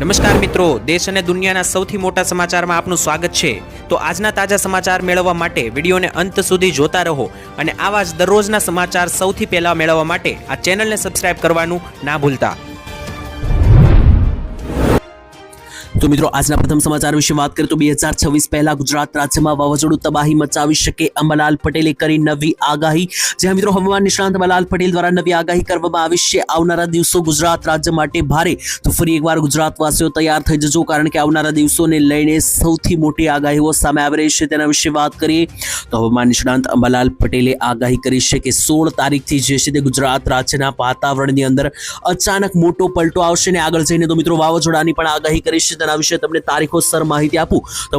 નમસ્કાર મિત્રો, દેશ અને દુનિયાના સૌથી મોટા સમાચારમાં આપનું સ્વાગત છે। તો આજના તાજા સમાચાર મેળવવા માટે વિડીયોને અંત સુધી જોતા રહો અને આવા જ દરરોજના સમાચાર સૌથી પહેલા મેળવવા માટે આ ચેનલને સબસ્ક્રાઇબ કરવાનું ના ભૂલતા। तो मित्रों आज प्रथम समाचार विषय बात करें तो 2026 पहला गुजरात राज्य में वावाजोडुं तबाही मचावी शके अंबालाल पटेले करी नवी आगाही। जे मित्रों हवामान निष्णात अंबालाल पटेल द्वारा नवी आगाही करवामां आवी छे। आवनारा दिवसों गुजरात राज्य माटे भारे, तो फरी एकवार गुजरातवासीओ तैयार थई जजो, कारण के आवनारा दिवसोने लईने सौथी मोटी आगाहीओ सामे आवी रही छे। तेना विषे वात करीए तो हवामान निष्णात अंबालाल पटेले आगाही करी छे के 16 तारीखथी जे छे ते गुजरात राज्यना वातावरणनी अंदर अचानक मोटो पलटो आवशे ने आगळ जईने तो मित्रों वावाजोडानी पण आगाही करी छे। विषय तमने तारीखोसर माहिती आपू तो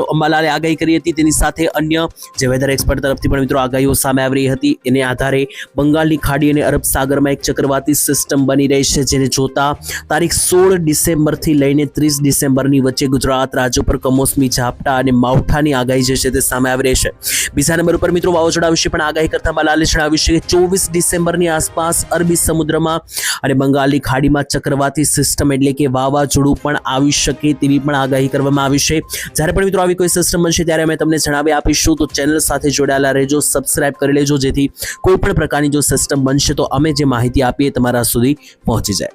अंबालाले आगाही करी हती। तेनी साथे अन्य जे वेधर एक्सपर्ट तरफथी पण मित्रों आगाहीओ सामे आवी रही हती। एने आधारे बंगाळनी खाड़ी अने अरब सागरमां एक चक्रवाती सिस्टम बनी रही छे, जेने जोता तारीख 16 डिसेम्बर थी लईने 30 डिसेम्बरनी वच्चे गुजरात राज्य पर कमोसमी झापटा अने मावठानी आगाही जे छे ते सामे आवी रही छे। बीजा नंबर पर मित्रों वावाजोडा विषे पण आगाही करता अंबालाले जणाव्युं छे के 24 डिसेम्बरनी आसपास अरबी समुद्रमा अने बंगाळनी खाड़ीमां चक्रवाती सिस्टम एटले के वावाजोडुं पण आवी शके तेवी पण आगाही करवामां आवी छे। ज्यारे पण मित्रों आवी कोई सिस्टम बनशे त्यारे अमे तमने जणावी आपीशुं, तो चेनल साथे जोडाયેલા રહેજો, सब्सक्राइब करी लेजो, जेथी कोई पण प्रकारनी जो सिस्टम बनशे तो अमे जे माहिती आपीए तमारा सुधी पहोंची जाय।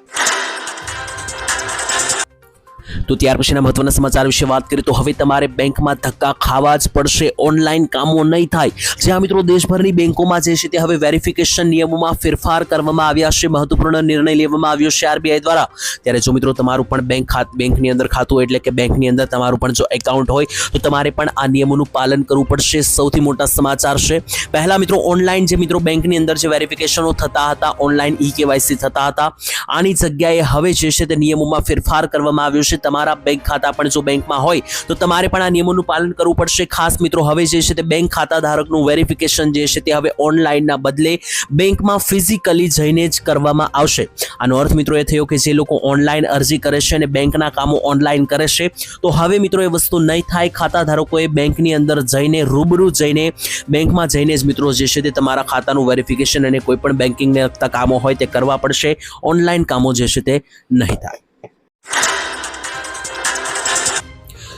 तो त्यार पछीना महत्वना समाचार विषे बात करें तो हवे तमारे बैंक में धक्का खावा ज पड़शे, ऑनलाइन कामों नहीं थाय। ज्यां मित्रों देशभरनी बेंको में जे छे ते हवे वेरिफिकेशन नियमों में फेरफार करवामां आव्या छे। महत्वपूर्ण निर्णय लेवामां आव्यो छे आरबीआई द्वारा। त्यारे जो मित्रों तमारुं पण बेंकनी अंदर खातुं एटले के बेंकनी अंदर तमारुं पण जो एकाउंट होय तो तमारे पण आ नियमोनुं पालन करवुं पड़शे। सौथी मोटा समाचार छे। पहला मित्रों ऑनलाइन जे मित्रों बेंकनी अंदर जे वेरिफिकेशनो थता हता, ऑनलाइन ई-केवायसी थता हता, आनी जग्याए हवे जे छे ते नियमों में फेरफार करवामां आव्यो छे। तमारा बैंक खाता पण जो बैंक में होय तो तमारे पण आ नियमोनुं पालन करवुं पड़शे। खास मित्रों हवे जे छे ते बैंक खाता धारकनुं वेरिफिकेशन जे छे ते हवे ऑनलाइन ना बदले बैंक में फिजिकली जईने ज करवामां आवशे। आनो अर्थ मित्रों ए थयो के जे लोको ऑनलाइन अरजी करे छे अने बेंकना कामो ऑनलाइन करे छे तो हवे मित्रों ए वस्तु नहीं थाय। खाता धारकोए बेंकनी अंदर जईने रूबरू जईने बैंक में जईने ज मित्रों जे छे ते तमारा खातानुं वेरिफिकेशन अने कोई पण बेंकिंग ने लगता कामो होय ते करवा पड़शे। ऑनलाइन कामो जे छे ते नहीं थाय।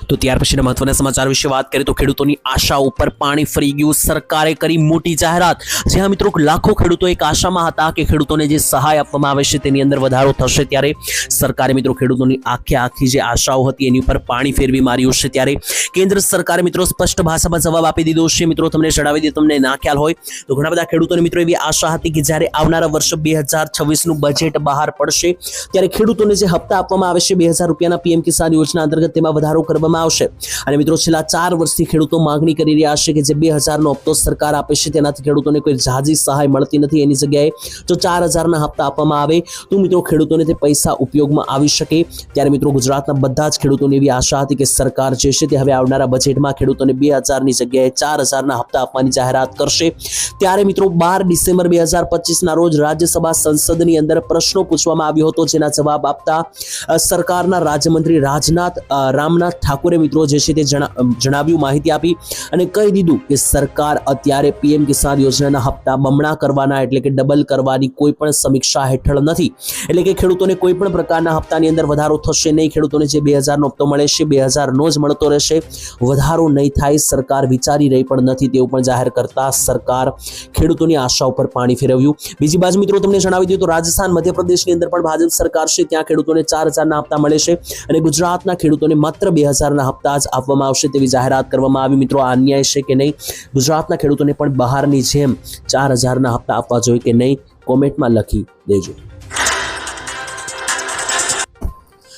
तो त्यार पछीना महत्वना समाचार विषे बात करें तो खेडूतोनी आशा उपर पाणी फरी गयुं। सरकारे करी मोटी जाहेरात। ज्यां मित्रों लाखों खेडूतो एक आशामां हता के खेडूतोने जे सहाय आपवामां आवे छे तेनी अंदर वधारो थशे, त्यारे सरकारे मित्रों खेडूतोनी आखी जे आशाओ हती एनी उपर पाणी फेरवी मार्युं छे। त्यारे केंद्र सरकारे मित्रों स्पष्ट भाषामां जवाब आपी दीधो छे। मित्रों तमने जणावी दे, तमने ना ख्याल होय तो घणा बधा खेडूतोने मित्रों एवी आशा हती के ज्यारे आवनारा वर्ष 2026 नुं बजेट बहार पड़शे त्यारे खेडूतोने जे हप्ता आपवामां आवे छे 2000 रूपियाना पीएम किसान योजना अंतर्गत तेमां वधारो करवामां आवशे। અને મિત્રો છેલ્લા 4 વર્ષથી ખેડૂતો માંગણી કરી રહ્યા છે કે જે 2000 નો હપ્તો સરકાર આપે છે તેનાથી ખેડૂતોને કોઈ જાજી સહાય મળતી નથી। એની જગ્યાએ જો 4000 ના હપ્તા આપવામાં આવે તો મિત્રો ખેડૂતોને તે પૈસા ઉપયોગમાં આવી શકે। ત્યારે મિત્રો ગુજરાતના બધા જ ખેડૂતોને એવી આશા હતી કે સરકાર જે છે તે હવે આવનારા બજેટમાં ખેડૂતોને 2000 ની જગ્યાએ 4000 ના હપ્તા આપવાની જાહેરાત કરશે। ત્યારે મિત્રો 12 ડિસેમ્બર 2025 ના રોજ રાજ્યસભા સંસદની અંદર પ્રશ્નો પૂછવામાં આવ્યો હતો, જેના જવાબ આપતા સરકારના રાજ્યમંત્રી રામનાથ ઠાકુરે મિત્રો જે છે તે જણાવ્યું, માહિતી આપી અને કહી દીધું કે સરકાર અત્યારે પીએમ કિસાન યોજનાના હપ્તા બમણા કરવાના એટલે કે ડબલ કરવાની કોઈ પણ સમીક્ષા હેઠળ નથી। એટલે કે ખેડૂતોને કોઈ પણ પ્રકારના હપ્તાની અંદર વધારો થશે નહીં। ખેડૂતોને જે 2000 નો હપ્તો મળે છે 2000 નો જ મળતો રહેશે, વધારો નહીં થાય। સરકાર વિચારી રહી પણ નથી તેવું પણ જાહેર કરતા સરકાર ખેડૂતોની આશા ઉપર પાણી ફેરવ્યું। બીજી બાજુ મિત્રો તમને જણાવી દઉં તો રાજસ્થાન મધ્યપ્રદેશની અંદર પણ ભાજપ સરકાર છે, ત્યાં ખેડૂતોને 4000 ના હપ્તા મળે છે અને ગુજરાતના ખેડૂતોને માત્ર 2000 ના હપ્તા જ આપવામાં આવશે તેવી જાહેરાત કરવામાં આવી। મિત્રો આ અન્યાય છે કે નહીં? ગુજરાતના ખેડૂતોને પણ બહારની જેમ 4000 ના હપ્તા આપવા જોઈએ કે નહીં? કોમેન્ટમાં લખી દેજો।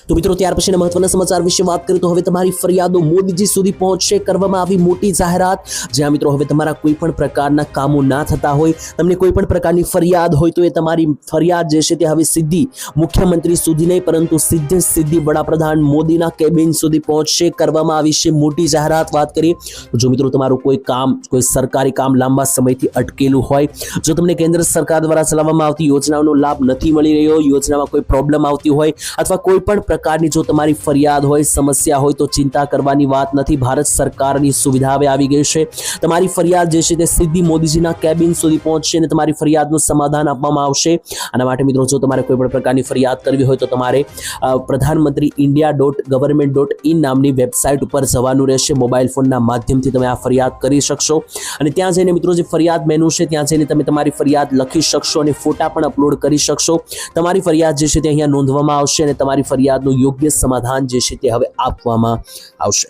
तो मित्रों त्यार पछीना महत्वना समाचार विषे बात करें तो हवे तमारी फरियादो मोदीजी सुधी पहोंचशे। करवामां आवी मोटी जाहेरात। ज्यां मित्रों हवे तमारा कोई पण प्रकारना कामो ना थता होय, तमने कोई पण प्रकारनी फरियाद होय तो ए तमारी फरियाद जे छे ते हवे सीधी मुख्यमंत्री सुधी नहीं परंतु सीधी वडाप्रधान मोदीना केबिन सुधी पहोंचशे। करवामां आवी छे मोटी जाहेरात। बात करीए तो जो मित्रों तमारुं कोई काम, कोई सरकारी काम लांबा समयथी अटकेलुं होय, जो तमने केंद्र सरकार द्वारा चलाववामां आवती योजनाओनो लाभ नथी मळी रह्यो, योजनामां कोई प्रॉब्लम आवती होय अथवा कोई पण પ્રકારની જો તમારી ફરિયાદ હોય, સમસ્યા હોય તો ચિંતા કરવાની વાત નથી. ભારત સરકારની સુવિધા હવે આવી ગઈ છે. તમારી ફરિયાદ જે છે તે સીધી મોદીજીના કેબિન સુધી પહોંચશે અને તમારી ફરિયાદનું સમાધાન આપવામાં આવશે. આના માટે મિત્રો જો તમારે કોઈ પણ પ્રકારની ફરિયાદ કરવી હોય તો તમારે પ્રધાનમંત્રી india.government.in નામની વેબસાઇટ ઉપર જવાનું રહેશે. મોબાઈલ ફોનના માધ્યમથી તમે આ ફરિયાદ કરી શકશો અને ત્યાં જઈને મિત્રો જે ફરિયાદ મેનુ છે ત્યાં જઈને તમે તમારી ફરિયાદ લખી શકશો અને ફોટા પણ અપલોડ કરી શકશો. તમારી ફરિયાદ જે છે તે અહીંયા નોંધવામાં આવશે અને તમારી ફરિયાદનું યોગ્ય સમાધાન જે છે તે હવે આપવામાં આવશે.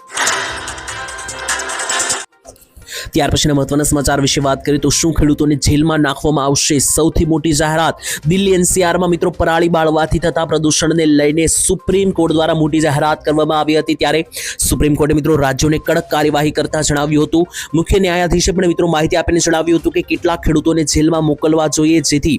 ત્યાર પછીના મહત્વના સમાચાર વિશે વાત કરીએ તો શું ખેડૂતોને જેલમાં નાખવામાં આવશે? સૌથી મોટી જાહેરાત. દિલ્હી એનસીઆરમાં મિત્રો પરાળી બાળવાથી થતા પ્રદૂષણને લઈને સુપ્રીમ કોર્ટ દ્વારા મોટી જાહેરાત કરવામાં આવી હતી. ત્યારે સુપ્રીમ કોર્ટે મિત્રો રાજ્યોને કડક કાર્યવાહી કરતા જણાવ્યું હતું. મુખ્ય ન્યાયાધીશે પણ મિત્રો માહિતી આપીને જણાવ્યું હતું કે કેટલાક ખેડૂતોને જેલમાં મોકલવા જોઈએ જેથી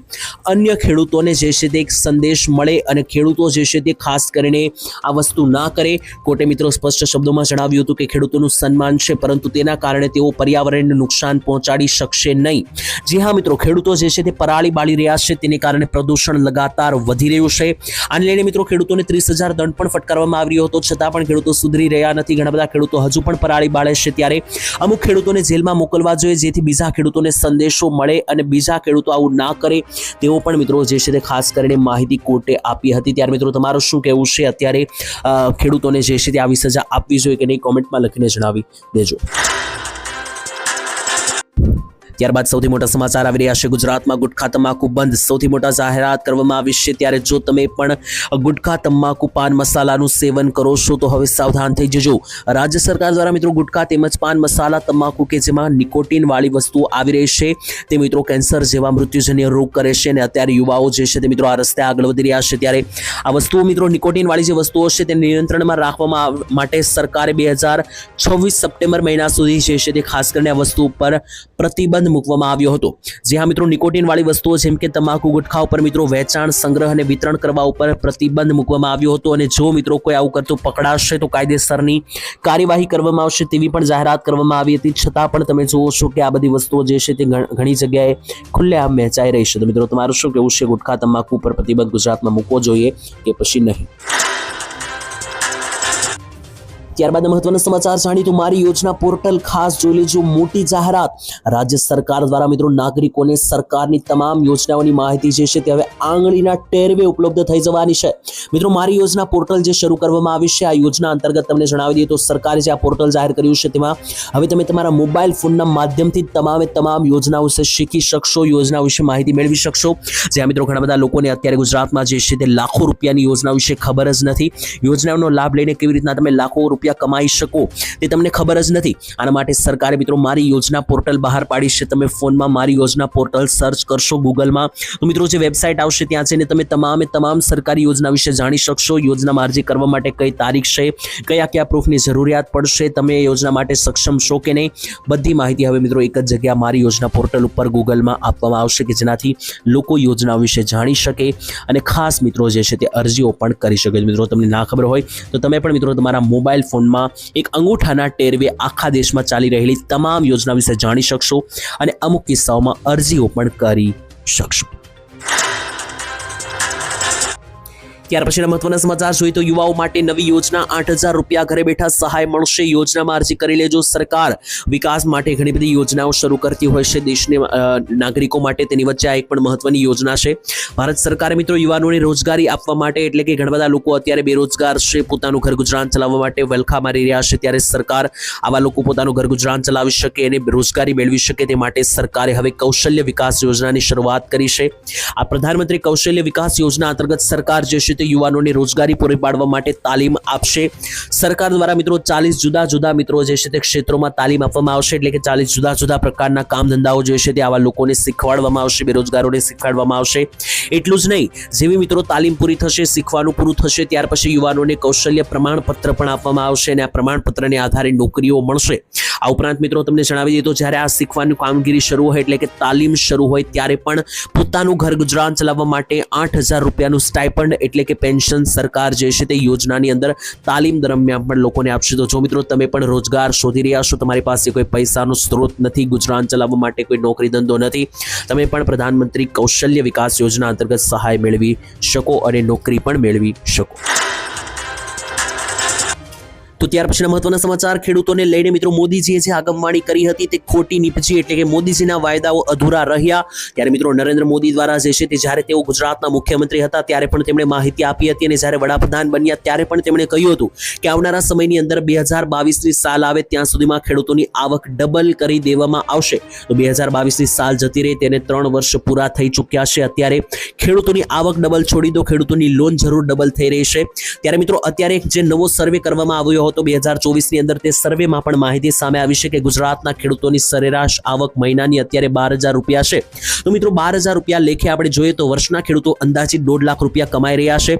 અન્ય ખેડૂતોને જે છે તે એક સંદેશ મળે અને ખેડૂતો જે છે તે ખાસ કરીને આ વસ્તુ ના કરે. કોર્ટે મિત્રો સ્પષ્ટ શબ્દોમાં જણાવ્યું હતું કે ખેડૂતોનું સન્માન છે પરંતુ તેના કારણે તેઓ પર્યાવરણને નુકસાન પહોંચાડી શકશે નહીં. જી હા મિત્રો, ખેડૂતો જે છે તે પરાળી બાળી રહ્યા છે, તેને કારણે પ્રદૂષણ લગાતાર વધી રહ્યું છે. આને લઈને મિત્રો ખેડૂતોને 30,000 દંડ પણ ફટકારવામાં આવી રહ્યો હતો, છતાં પણ ખેડૂતો સુધરી રહ્યા નથી. ઘણા બધા ખેડૂતો હજુ પણ પરાળી બાળે છે. ત્યારે અમુક ખેડૂતોને જેલમાં મોકલવા જોઈએ જેથી બીજા ખેડૂતોને સંદેશો મળે અને બીજા ખેડૂતો આવું ના કરે. તેઓ પણ મિત્રો જે છે તે ખાસ કરીને માહિતી કોર્ટે આપી હતી. ત્યારે મિત્રો તમારું શું કહેવું છે? અત્યારે ખેડૂતોને જે છે તે આવી સજા આપવી જોઈએ કે નહીં? કોમેન્ટમાં લખીને જણાવી દેજો. ત્યારબાદ સૌથી મોટા સમાચાર આવી રહ્યા છે. ગુજરાતમાં ગુટખા તમાકુ બંધ. સૌથી મોટા જાહેરાત કરવામાં આવી છે. ત્યારે જો તમે પણ ગુટખા તમાકુ પાન મસાલાનું સેવન કરો છો તો હવે સાવધાન થઈ જજો. રાજ્ય સરકાર દ્વારા મિત્રો ગુટખા તેમજ પાન મસાલા તમાકુ કે જેમાં નિકોટીન વાળી વસ્તુઓ આવી રહી છે તે મિત્રો કેન્સર જેવા મૃત્યુજન્ય રોગ કરે છે અને અત્યારે યુવાઓ જે છે તે મિત્રો આ રસ્તે આગળ વધી રહ્યા છે. ત્યારે આ વસ્તુઓ મિત્રો નિકોટીન વાળી જે વસ્તુઓ છે તે નિયંત્રણમાં રાખવા માટે સરકારે 2026 સપ્ટેમ્બર મહિના સુધી જે છે તે ખાસ કરીને આ વસ્તુ ઉપર પ્રતિબંધ મૂકવામાં આવ્યો હતો. જે હા મિત્રો, નિકોટીન વાળી વસ્તુઓ જેમ કે તમાકુ ગુટખા ઉપર મિત્રો વેચાણ, સંગ્રહ અને વિતરણ કરવા ઉપર પ્રતિબંધ મૂકવામાં આવ્યો હતો અને જો મિત્રો કોઈ આવું કરતું પકડાશે તો કાયદેસરની કાર્યવાહી કરવામાં આવશે તેવી પણ જાહેરાત કરવામાં આવી હતી. છતાં પણ તમે જુઓ છો કે આ બધી વસ્તુઓ જે છે તે ઘણી જગ્યાએ ખુલ્લેઆમ વેચાઈ રહી છે. તો મિત્રો તમારું શું કહેવું છે? ગુટખા તમાકુ ઉપર પ્રતિબંધ ગુજરાતમાં મૂકવો જોઈએ કે પછી નહીં? ત્યારબાદ મહત્વના સમાચાર જાણી તો મારી યોજના પોર્ટલ ખાસ જોઈ લેજો. મોટી જાહેરાત. રાજ્ય સરકાર દ્વારા મિત્રો નાગરિકોને સરકારની તમામ યોજનાઓની માહિતી જે છે તે હવે આંગળીના ટેરવે ઉપલબ્ધ થઈ જવાની છે. મિત્રો મારી યોજના પોર્ટલ જે શરૂ કરવામાં આવી છે, આ યોજના અંતર્ગત તમને જણાવી દઈએ તો સરકારે જે આ પોર્ટલ જાહેર કર્યું છે તેમાં હવે તમે તમારા મોબાઈલ ફોનના માધ્યમથી તમામ યોજનાઓ વિશે શીખી શકશો, યોજના વિશે માહિતી મેળવી શકશો. જ્યાં મિત્રો ઘણા બધા લોકોને અત્યારે ગુજરાતમાં જે છે તે લાખો રૂપિયાની યોજના વિશે ખબર જ નથી. યોજનાઓનો લાભ લઈને કેવી રીતના તમે લાખો રૂપિયા કમાઈ શકો તે તમને ખબર જ નથી. આના માટે સરકારે મિત્રો મારી યોજના પોર્ટલ બહાર પાડી છે. તમે ફોનમાં મારી યોજના પોર્ટલ સર્ચ કરશો ગૂગલમાં તો મિત્રો જે વેબસાઇટ આવશે ત્યાં જઈને તમે તમામ સરકારી યોજના વિશે જાણી શકશો. યોજનામાં અરજી કરવા માટે કઈ તારીખ છે, કયા પ્રૂફની જરૂરિયાત પડશે, તમે એ યોજના માટે સક્ષમ છો કે નહીં, બધી માહિતી હવે મિત્રો એક જ જગ્યા મારી યોજના પોર્ટલ ઉપર ગૂગલમાં આપવામાં આવશે કે જેનાથી લોકો યોજના વિશે જાણી શકે અને ખાસ મિત્રો જે છે તે અરજીઓ પણ કરી શકે. મિત્રો તમને ના ખબર હોય તો તમે પણ મિત્રો તમારા મોબાઈલ ફોનમાં એક અંગૂઠાના ટેરવે આખા દેશમાં ચાલી રહેલી તમામ યોજના વિશે જાણી શકશો અને અમુક કિસ્સાઓમાં અરજીઓ પણ કરી શકશો. ત્યાર પછીના મહત્વના સમાચાર જોઈએ તો યુવાઓ માટે નવી યોજના 8,000 રૂપિયા ઘરે બેઠા સહાય મળશે. યોજનામાં અરજી કરી લેજો. સરકાર વિકાસ માટે ઘણી બધી યોજનાઓ શરૂ કરતી હોય છે દેશના નાગરિકો માટે. તેની વચ્ચે આ એક પણ મહત્વની યોજના છે. ભારત સરકારે મિત્રો યુવાનોને રોજગારી આપવા માટે, એટલે કે ઘણા બધા લોકો અત્યારે બેરોજગાર છે, પોતાનું ઘર ગુજરાન ચલાવવા માટે વલખા મારી રહ્યા છે. ત્યારે સરકાર આવા લોકો પોતાનું ઘર ગુજરાન ચલાવી શકે અને રોજગારી મેળવી શકે તે માટે સરકારે હવે કૌશલ્ય વિકાસ યોજનાની શરૂઆત કરી છે. આ પ્રધાનમંત્રી કૌશલ્ય વિકાસ યોજના અંતર્ગત સરકાર જે છે તે યુવાનોને રોજગારી પૂરી પાડવા માટે તાલીમ આપશે. સરકાર દ્વારા મિત્રો 40 જુદા જુદા મિત્રો જે છે તે ક્ષેત્રોમાં તાલીમ આપવામાં આવશે. એટલે કે 40 જુદા જુદા પ્રકારના કામ ધંધાઓ જે છે તે આવા લોકોને શીખવાડવામાં આવશે, બેરોજગારોને શીખવાડવામાં આવશે. એટલું જ નહીં, જેવી મિત્રો તાલીમ પૂરી થશે, શીખવાનું પૂરું થશે, ત્યાર પછી યુવાનોને કૌશલ્ય પ્રમાણપત્ર પણ આપવામાં આવશે અને આ પ્રમાણપત્રને આધારે નોકરીઓ મળશે. આ ઉપરાંત મિત્રો તમને જણાવી દઈએ તો જ્યારે આ શીખવાની કામગીરી શરૂ હોય, એટલે કે તાલીમ શરૂ હોય, ત્યારે પણ પોતાનું ઘર ગુજરાન ચલાવવા માટે 8,000 રૂપિયાનું સ્ટાઇપન્ડ એટલે કે પેન્શન સરકાર જે છે તે યોજનાની અંદર તાલીમ દરમિયાન પણ લોકોને આપશે. તો જો મિત્રો તમે પણ રોજગાર શોધી રહ્યા છો, તમારી પાસે કોઈ પૈસાનો સ્ત્રોત નથી, ગુજરાન ચલાવવા માટે કોઈ નોકરી ધંધો નથી, તમે પણ પ્રધાનમંત્રી કૌશલ્ય વિકાસ યોજના અંતર્ગત સહાય મેળવી શકો અને નોકરી પણ મેળવી શકો. તો ત્યાર પછીના મહત્વના સમાચાર ખેડૂતોને લઈને મિત્રો મોદીજીએ જે આગમવાણી કરી હતી તે ખોટી નીપજી, એટલે કે મોદીજીના વાયદાઓ અધૂરા રહ્યા. ત્યારે મિત્રો નરેન્દ્ર મોદી દ્વારા જે છે તે જ્યારે તેઓ ગુજરાતના મુખ્યમંત્રી હતા ત્યારે પણ તેમણે માહિતી આપી હતી, અને જ્યારે વડાપ્રધાન બન્યા ત્યારે પણ તેમણે કહ્યું હતું કે આવનારા સમયની અંદર 2022ની સાલ આવે ત્યાં સુધીમાં ખેડૂતોની આવક ડબલ કરી દેવામાં આવશે. તો 2022ની સાલ જતી રહી, તેને 3 વર્ષ પૂરા થઈ ચૂક્યા છે. અત્યારે ખેડૂતોની આવક ડબલ છોડી દો, ખેડૂતોની લોન જરૂર ડબલ થઈ રહી છે. ત્યારે મિત્રો અત્યારે જે નવો સર્વે કરવામાં આવ્યો હતો 2024ની અંદર, તે સર્વેમાં પણ માહિતી સામે આવી છે કે ગુજરાતના ખેડૂતોની સરેરાશ આવક મહિનાની અત્યારે 12,000 રૂપિયા છે. તો મિત્રો 12,000 રૂપિયા લેખે આપણે જોઈએ તો વર્ષના ખેડૂતો અંદાજિત 1.5 લાખ રૂપિયા કમાઈ રહ્યા છે.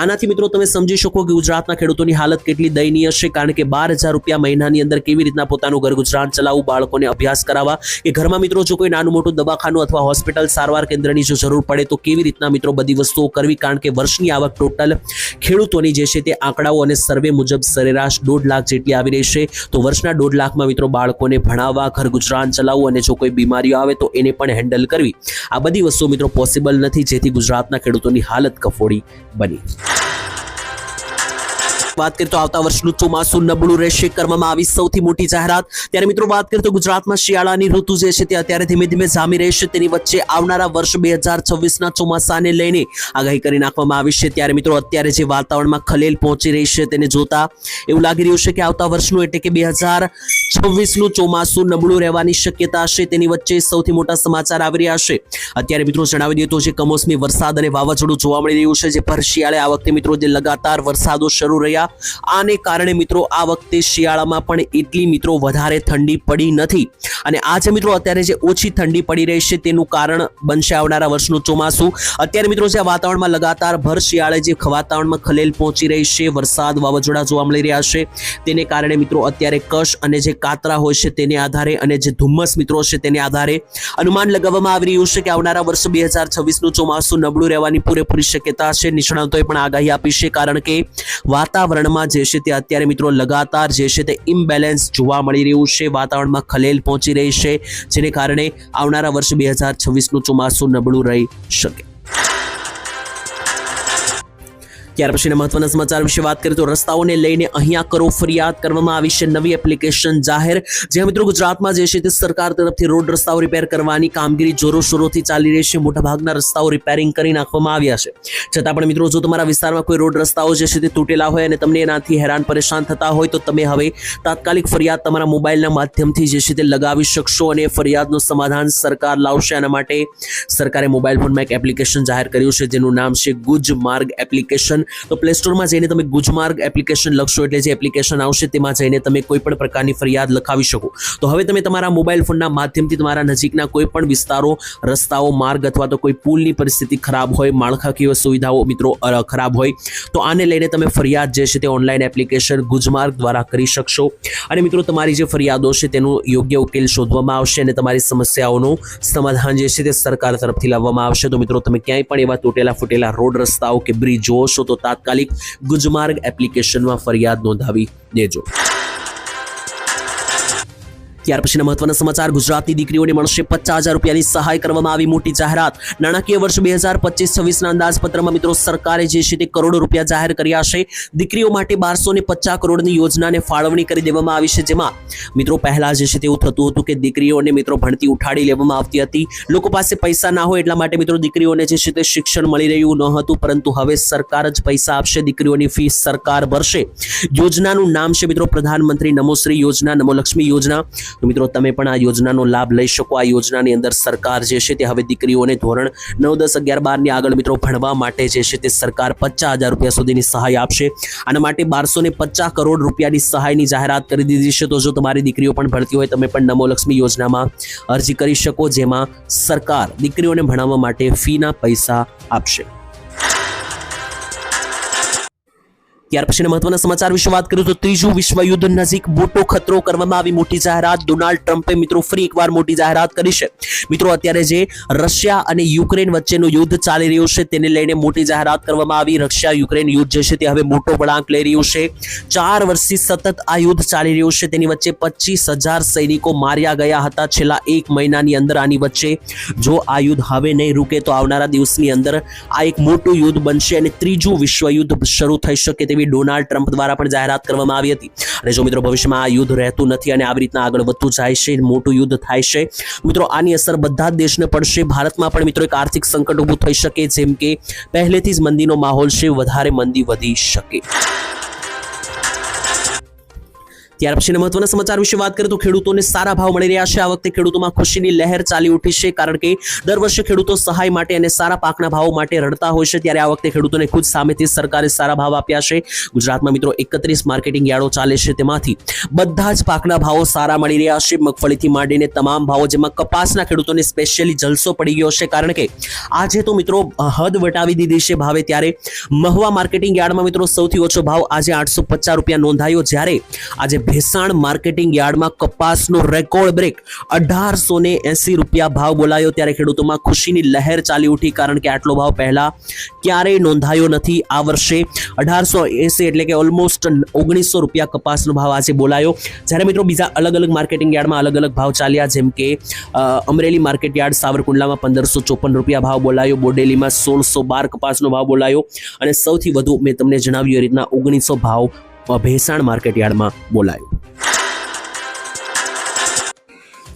આનાથી મિત્રો તમે સમજી શકો કે ગુજરાતના ખેડૂતોની હાલત કેટલી દયનીય છે, કારણ કે 12,000 રૂપિયા મહિનાની અંદર કેવી રીતના પોતાનું ઘર ગુજરાન ચલાવવું, બાળકોને અભ્યાસ કરાવવા, કે ઘરમાં મિત્રો જો કોઈ નાનું મોટું દવાખાનું અથવા હોસ્પિટલ સારવાર કેન્દ્રની જો જરૂર પડે તો કેવી રીતના મિત્રો બધી વસ્તુઓ કરવી, કારણ કે વર્ષની આવક ટોટલ ખેડૂતોની જે છે તે આંકડાઓ અને સર્વે મુજબ સરેરાશ 1.5 લાખ જેટલી આવી રહી છે. તો વર્ષના 1.5 લાખમાં મિત્રો બાળકોને ભણાવવા, ઘર ગુજરાન ચલાવવું અને જો કોઈ બીમારીઓ આવે તો એને પણ હેન્ડલ કરવી, આ બધી વસ્તુઓ મિત્રો પોસિબલ નથી, જેથી ગુજરાતના ખેડૂતોની હાલત કફોડી બની. વાત કરીએ તો આવતા વર્ષનું ચોમાસું નબળું રહેશે, કરવામાં આવી સૌથી મોટી જાહેરાત. ત્યારે મિત્રો વાત કરીએ તો ગુજરાતમાં શિયાળાની ઋતુ જે છે તે અત્યારે ધીમે ધીમે જામી રહેશે. તેની વચ્ચે આવનારા વર્ષ 2026ના ચોમાસાને લઈને આગાહી કરી નાખવામાં આવી છે. ત્યારે મિત્રો અત્યારે જે વાતાવરણમાં ખલેલ પહોંચી રહી છે તેને જોતા એવું લાગી રહ્યું છે કે આવતા વર્ષનું એટલે કે 2026નું ચોમાસું નબળું રહેવાની શક્યતા છે. તેની વચ્ચે સૌથી મોટા સમાચાર આવી રહ્યા છે. અત્યારે મિત્રો જણાવી દઈએ તો જે કમોસમી વરસાદ અને વાવાઝોડું જોવા મળી રહ્યું છે, જે ભર શિયાળે આ વખતે મિત્રો જે લગાતાર વરસાદો શરૂ રહ્યા, આને કારણે મિત્રો આ વખતે શિયાળામાં પણ એટલી મિત્રો વધારે ઠંડી પડી નથી, અને આજે મિત્રો અત્યારે જે ઓછી ઠંડી પડી રહી છે તેનું કારણ બનશે આવનારા વર્ષનું ચોમાસું. અત્યારે મિત્રો જે વાતાવરણમાં લગાતાર ભર શિયાળે જે વાતાવરણમાં ખલેલ પહોંચી રહી છે, વરસાદ વાવાઝોડા જોવા મળી રહ્યા છે, તેને કારણે મિત્રો અત્યારે કશ અને જે કાતરા હોય છે તેને આધારે અને જે ધુમ્મસ મિત્રો છે તેને આધારે અનુમાન લગાવવામાં આવી રહ્યું છે કે આવનારા વર્ષ 2026નું ચોમાસું નબળું રહેવાની પૂરેપૂરી શક્યતા છે. નિષ્ણાતોએ પણ આગાહી આપી છે, કારણ કે વાતાવરણમાં જે છે તે અત્યારે મિત્રો લગાતાર જે છે તે ઇમ્બેલેન્સ જોવા મળી રહ્યું છે, વાતાવરણમાં ખલેલ પહોંચી રહી છે, જેને કારણે આવનારા વર્ષ 2026નું ચોમાસું નબળું રહી શકે. ત્યાર પછીના મહત્વના સમાચાર વિશે વાત કરીએ તો રસ્તાઓને લઈને અહીંયા કરો ફરિયાદ કરવામાં આવી છે. નવી એપ્લિકેશન જાહેર, જ્યાં મિત્રો ગુજરાતમાં જે છે તે સરકાર તરફથી રોડ રસ્તાઓ રિપેર કરવાની કામગીરી જોરોશોરોથી ચાલી રહી છે. મોટાભાગના રસ્તાઓ રિપેરિંગ કરી નાખવામાં આવ્યા છે. છતાં પણ મિત્રો જો તમારા વિસ્તારમાં કોઈ રોડ રસ્તાઓ જે છે તે તૂટેલા હોય અને તમને એનાથી હેરાન પરેશાન થતા હોય તો તમે હવે તાત્કાલિક ફરિયાદ તમારા મોબાઈલના માધ્યમથી જે છે તે લગાવી શકશો, અને ફરિયાદનું સમાધાન સરકાર લાવશે. આના માટે સરકારે મોબાઈલ ફોનમાં એક એપ્લિકેશન જાહેર કર્યું છે, જેનું નામ છે ગુજમાર્ગ એપ્લિકેશન. તો પ્લે સ્ટોરમાં જઈને તમે ગુજમાર્ગ એપ્લિકેશન લખશો એટલે જે એપ્લિકેશન આવશે તેમાં જઈને તમે કોઈ પણ પ્રકારની ફરિયાદ લખાવી શકો. તો હવે તમે તમારા મોબાઈલ ફોનના માધ્યમથી તમારા નજીકના કોઈ પણ વિસ્તારો, રસ્તાઓ, માર્ગ અથવા તો કોઈ પુલની પરિસ્થિતિ ખરાબ હોય, માળખાકીય સુવિધાઓ મિત્રો ખરાબ હોય, તો આને લઈને તમે ફરિયાદ જે છે તે ઓનલાઈન એપ્લિકેશન ગુજમાર્ગ દ્વારા કરી શકશો. અને મિત્રો તમારી જે ફરિયાદો છે તેનું યોગ્ય ઉકેલ શોધવામાં આવશે અને તમારી સમસ્યાઓનું સમાધાન જે છે તે સરકાર તરફથી લાવવામાં આવશે. તો મિત્રો તમે ક્યાંય પણ એવા તૂટેલા ફૂટેલા રોડ રસ્તાઓ કે બ્રિજ જોવો છો તો તાત્કાલિક ગુજમાર્ગ એપ્લિકેશનમાં ફરિયાદ નોંધાવી દેજો. ત્યાર પછીના મહત્વના સમાચાર, ગુજરાતની દીકરીઓને મળશે 50,000 રૂપિયાની સહાય, કરવામાં આવી મોટી જાહેરાત. નાણાકીય વર્ષ 2025-26ના અંદાજપત્રમાં મિત્રો સરકારે જે છે તે કરોડો રૂપિયા જાહેર કર્યા છે. દીકરીઓ માટે 1250 કરોડની યોજનાને ફાળવણી કરી દેવામાં આવી છે, જેમાં મિત્રો પહેલા જે છે તેવું થતું હતું કે દીકરીઓને મિત્રો ભણતી ઉઠાડી લેવામાં આવતી હતી. લોકો પાસે પૈસા ના હોય એટલા માટે મિત્રો દીકરીઓને જે છે તે શિક્ષણ મળી રહ્યું ન હતું, પરંતુ હવે સરકાર જ પૈસા આપશે, દીકરીઓની ફીસ સરકાર ભરશે. યોજનાનું નામ છે મિત્રો પ્રધાનમંત્રી નમોશ્રી યોજના, નમોલક્ષ્મી યોજના. તો મિત્રો તમે પણ આ યોજનાનો લાભ લઈ શકો. આ યોજનાની અંદર સરકાર જે છે તે હવે દીકરીઓને ધોરણ 9, 10, 11, 12ની આગળ મિત્રો ભણવા માટે જે છે તે સરકાર 50,000 રૂપિયા સુધીની સહાય આપશે. આના માટે 1250 કરોડ રૂપિયાની સહાયની જાહેરાત કરી દીધી છે. તો જો તમારી દીકરીઓ પણ ભણતી હોય તમે પણ નમોલક્ષ્મી યોજનામાં અરજી કરી શકો, જેમાં સરકાર દીકરીઓને ભણાવવા માટે ફીના પૈસા આપશે. ત્યાર પછીના મહત્વના સમાચાર વિશે વાત કરીએ તો ત્રીજું વિશ્વયુદ્ધ નજીક, મોટો ખતરો, કરવામાં આવી મોટી જાહેરાત. ડોનાલ્ડ ટ્રમ્પે મિત્રો ફરી એકવાર મોટી જાહેરાત કરી છે. મિત્રો અત્યારે જે રશિયા અને યુક્રેન વચ્ચેનું યુદ્ધ ચાલી રહ્યું છે તેને લઈને મોટી જાહેરાત કરવામાં આવી. રશિયા યુક્રેન યુદ્ધ જે છે તે હવે મોટો વળાંક લઈ રહ્યું છે. 4 વર્ષથી સતત આ યુદ્ધ ચાલી રહ્યું છે. તેની વચ્ચે 25,000 સૈનિકો માર્યા ગયા હતા છેલ્લા 1 મહિનાની અંદર. આની વચ્ચે જો આ યુદ્ધ હવે નહીં રૂકે તો આવનારા દિવસની અંદર આ એક મોટું યુદ્ધ બનશે અને ત્રીજું વિશ્વયુદ્ધ શરૂ થઈ શકે તેવી તેવી ડોનાલ્ડ ટ્રમ્પ દ્વારા પણ જાહેરાત કરવામાં આવી હતી. અને જો મિત્રો ભવિષ્યમાં આ યુદ્ધ રહેતું નથી અને આવી રીતના આગળ વધતું જાય છે, મોટું યુદ્ધ થાય છે, મિત્રો આની અસર બધા જ દેશને પડશે. ભારતમાં પણ મિત્રો એક આર્થિક સંકટ ઊભું થઈ શકે, જેમ કે પહેલેથી જ મંદીનો માહોલ છે, વધારે મંદી વધી શકે. ત્યાર પછીના મહત્વના સમાચાર વિશે વાત કરીએ તો ખેડૂતોને સારા ભાવ મળી રહ્યા છે. આ વખતે ખેડૂતોમાં ખુશીની લહેર ચાલી ઉઠી છે, કારણ કે દર વર્ષે ખેડૂતો સહાય માટે અને સારા પાકના ભાવો માટે રડતા હોય છે, ત્યારે આ વખતે ખેડૂતોને ખુદ સામેથી સરકારે સારા ભાવ આપ્યા છે. ગુજરાતમાં મિત્રો 31 માર્કેટિંગ યાર્ડો ચાલે છે, તેમાંથી બધા જ પાકના ભાવો સારા મળી રહ્યા છે. મગફળીથી માંડીને તમામ ભાવો, જેમાં કપાસના ખેડૂતોને સ્પેશિયલી જલસો પડી ગયો છે, કારણ કે આજે તો મિત્રો હદ વટાવી દીધી છે ભાવે. ત્યારે મહુવા માર્કેટિંગ યાર્ડમાં મિત્રો સૌથી ઓછો ભાવ આજે 850 રૂપિયા નોંધાયો, જ્યારે આજે ભેસાણ માર્કેટિંગ યાર્ડમાં કપાસનો રેકોર્ડ બ્રેક 1880 રૂપિયા ભાવ બોલાયો. ત્યારે ખેડૂતોમાં ખુશીની લહેર ચાલી ઉઠી, કારણ કે આટલો ભાવ પહેલા ક્યારેય નોંધાયો નથી. આ વર્ષે 1880 એટલે કે ઓલમોસ્ટ 1900 રૂપિયા કપાસનો ભાવ આજે બોલાયો. જ્યારે મિત્રો બીજા અલગ અલગ માર્કેટિંગ યાર્ડમાં અલગ અલગ ભાવ ચાલ્યા, જેમ કે અમરેલી માર્કેટ યાર્ડ સાવરકુંડલામાં 1554 રૂપિયા ભાવ બોલાયો, બોડેલીમાં 1612 કપાસનો ભાવ બોલાયો, અને સૌથી વધુ મેં તમને જણાવ્યું એ રીતના 1900 ભાવ ભેસાણ માર્કેટ યાર્ડમાં બોલાયો.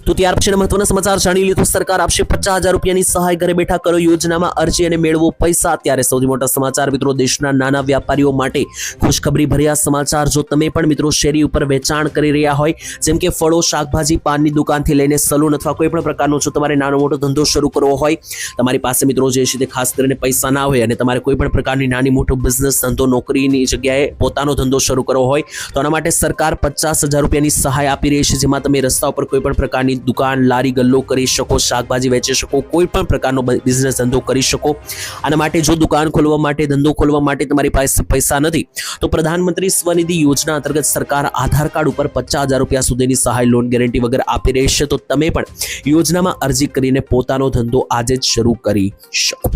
તો ત્યાર પછીના મહત્વના સમાચાર જાણી લીધું. સરકાર આપશે 50,000 રૂપિયાની સહાય, ઘરે બેઠા કરો યોજનામાં અરજી અને મેળવો પૈસા. ત્યારે સૌથી મોટા સમાચાર મિત્રો દેશના નાના વ્યાપારીઓ માટે ખુશખબરી ભર્યા સમાચાર. જો તમે પણ મિત્રો શેરી ઉપર વેચાણ કરી રહ્યા હોય, જેમ કે ફળો, શાકભાજી, પાનની દુકાનથી લઈને સલૂન અથવા કોઈ પણ પ્રકારનો જો તમારે નાનો મોટો ધંધો શરૂ કરવો હોય, તમારી પાસે મિત્રો જે છે તે ખાસ કરીને પૈસા ના હોય અને તમારે કોઈ પણ પ્રકારની નાની મોટો બિઝનેસ, ધંધો, નોકરીની જગ્યાએ પોતાનો ધંધો શરૂ કરવો હોય, તો આના માટે સરકાર 50,000 રૂપિયાની સહાય આપી રહી છે, જેમાં તમે રસ્તા ઉપર કોઈ પણ પ્રકારની દુકાન, લારી ગલ્લો કરી શકો, શાકભાજી વેચી શકો, કોઈ પણ પ્રકારનો બિઝનેસ ધંધો કરી શકો. આના માટે જો દુકાન ખોલવા માટે, ધંધો ખોલવા માટે તમારી પાસે પૈસા નથી, તો પ્રધાનમંત્રી સ્વનિધિ યોજના અંતર્ગત સરકાર આધાર કાર્ડ ઉપર 50,000 રૂપિયા સુધીની સહાય લોન ગેરંટી વગર આપી રહી છે. તો તમે પણ યોજનામાં અરજી કરીને પોતાનો ધંધો આજે જ શરૂ કરી શકો.